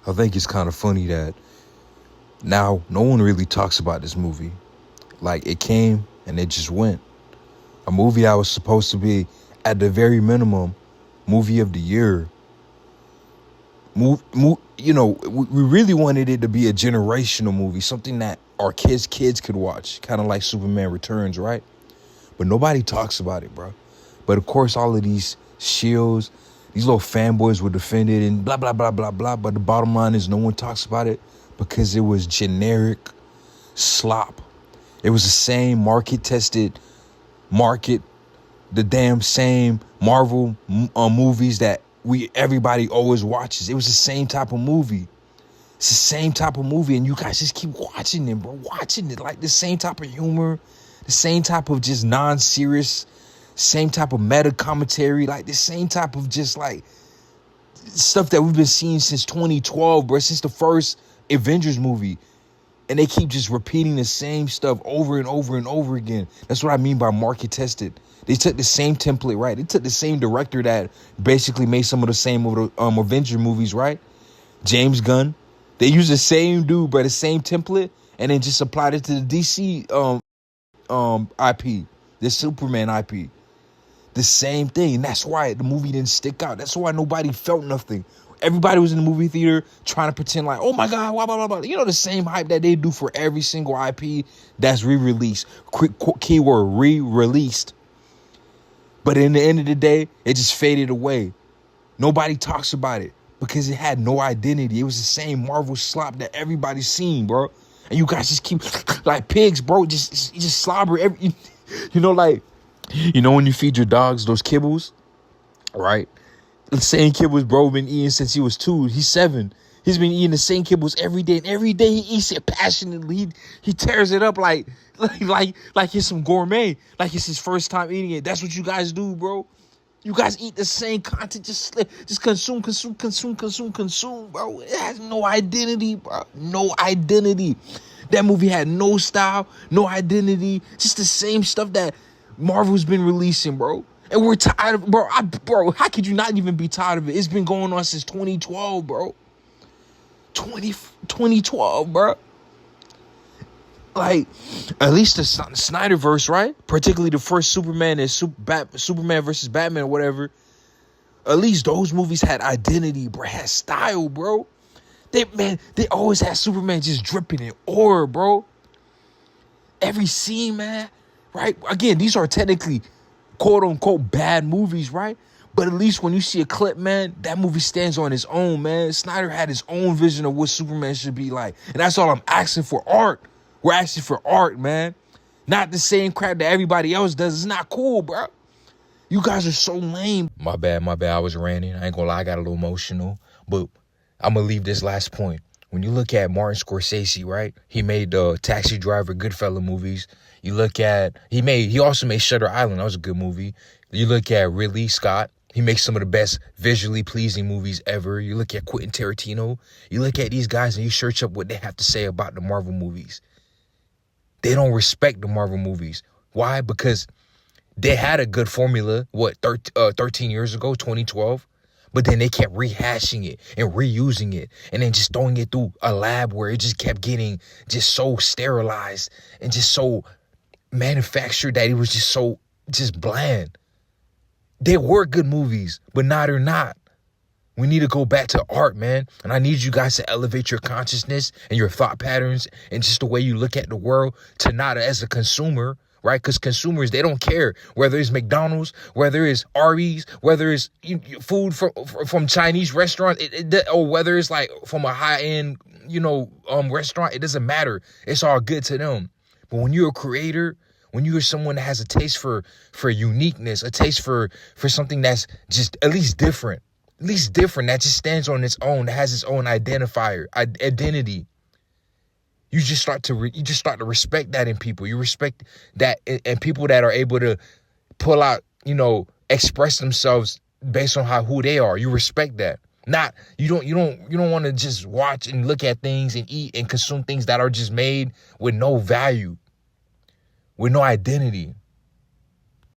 I think it's kind of funny that now no one really talks about this movie. Like, it came and it just went. A movie that was supposed to be, at the very minimum, movie of the year. We really wanted it to be a generational movie, something that our kids could watch, kind of like Superman Returns, right? But nobody talks about it, bro. But of course, all of these shields, these little fanboys will defend it and blah, blah, blah, blah, blah. But the bottom line is no one talks about it because it was generic slop. It was the same market-tested market, the damn same Marvel movies that everybody always watches. It was the same type of movie. It's the same type of movie, and you guys just keep watching it, bro. Watching it, like the same type of humor, the same type of just non-serious, same type of meta commentary, like the same type of just like stuff that we've been seeing since 2012, bro, since the first Avengers movie. And they keep just repeating the same stuff over and over and over again. That's what I mean by market tested. They took the same template, right? They took the same director that basically made some of the same Avenger movies, right? James Gunn. They used the same dude, but the same template, and then just applied it to the DC IP, the Superman IP. The same thing, and that's why the movie didn't stick out. That's why nobody felt nothing. Everybody was in the movie theater trying to pretend like, oh my God, blah, blah, blah, blah. You know, the same hype that they do for every single IP that's re-released. Keyword, re-released. But in the end of the day, it just faded away. Nobody talks about it because it had no identity. It was the same Marvel slop that everybody's seen, bro. And you guys just keep, like pigs, bro, just slobber every, like, when you feed your dogs those kibbles, right? The same kibbles bro been eating since he was 2. He's 7. He's been eating the same kibbles every day, and every day he eats it passionately. He tears it up like it's some gourmet, like it's his first time eating it. That's what you guys do, bro. You guys eat the same content, just consume, bro. It has no identity, bro. No identity. That movie had no style, no identity. Just the same stuff that Marvel's been releasing, bro. And we're tired of, bro, how could you not even be tired of it? It's been going on since 2012, bro. 2012, bro. Like, at least the Snyderverse, right? Particularly the first Superman and Superman versus Batman or whatever. At least those movies had identity, bro. Had style, bro. They always had Superman just dripping in aura, bro. Every scene, man. Right? Again, these are technically quote-unquote bad movies, right? But at least when you see a clip, man, that movie stands on its own, man. Snyder had his own vision of what Superman should be like. And that's all I'm asking for, art. We're asking for art, man. Not the same crap that everybody else does. It's not cool, bro. You guys are so lame. My bad. I was ranting. I ain't gonna lie, I got a little emotional. But I'm gonna leave this last point. When you look at Martin Scorsese, right? He made the Taxi Driver, Goodfellas movies. You look at, he also made Shutter Island. That was a good movie. You look at Ridley Scott. He makes some of the best visually pleasing movies ever. You look at Quentin Tarantino. You look at these guys and you search up what they have to say about the Marvel movies. They don't respect the Marvel movies. Why? Because they had a good formula, 13 years ago, 2012. But then they kept rehashing it and reusing it and then just throwing it through a lab where it just kept getting just so sterilized and just so manufactured that it was just bland. They were good movies, but now they're not. We need to go back to art, man. And I need you guys to elevate your consciousness and your thought patterns and just the way you look at the world to not as a consumer, right? Because consumers, they don't care whether it's McDonald's, whether it's Arby's, whether it's food from Chinese restaurants, or whether it's like from a high-end, restaurant. It doesn't matter. It's all good to them. But when you're a creator, when you're someone that has a taste for uniqueness, a taste for something that's just at least different, that just stands on its own, that has its own identity. You just start to respect that in people. You respect that and people that are able to pull out, express themselves based on who they are. You respect that. Not you don't want to just watch and look at things and eat and consume things that are just made with no value, with no identity.